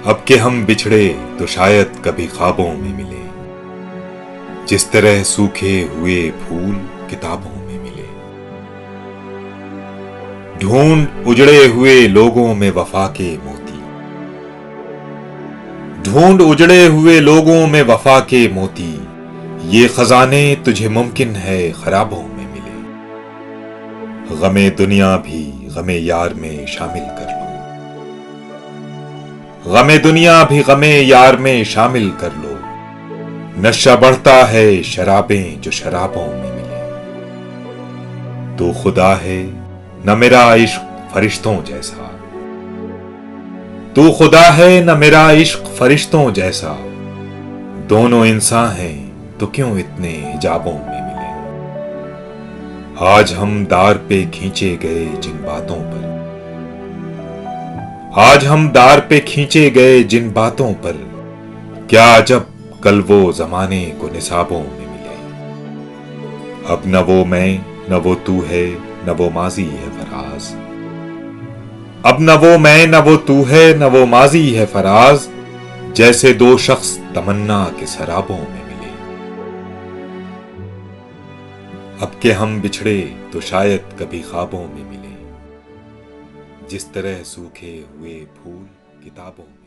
अब के हम बिछड़े तो शायद कभी ख्वाबों में मिले, जिस तरह सूखे हुए फूल किताबों में मिले। ढूंढ उजड़े हुए लोगों में वफा के मोती, ढूंढ उजड़े हुए लोगों में वफा के मोती। ये खजाने तुझे मुमकिन है खराबों में मिले। गमे दुनिया भी गमे यार में शामिल कर लो, गमे दुनिया भी गमे यार में शामिल कर लो। नशा बढ़ता है शराबें जो शराबों में मिले। तू खुदा है न मेरा इश्क फरिश्तों जैसा, तू खुदा है न मेरा इश्क फरिश्तों जैसा। दोनों इंसान हैं तो क्यों इतने हिजाबों में मिले। आज हम दार पे खींचे गए जिन बातों पर, आज हम दार पे खींचे गए जिन बातों पर, क्या अजब कल वो जमाने को निसाबों में मिले। अब न वो मैं न वो तू है न वो माजी है फराज, अब न वो मैं न वो तू है न वो माजी है फराज। जैसे दो शख्स तमन्ना के सराबों में मिले। अब के हम बिछड़े तो शायद कभी ख्वाबों में मिले, जिस तरह सूखे हुए फूल किताबों में।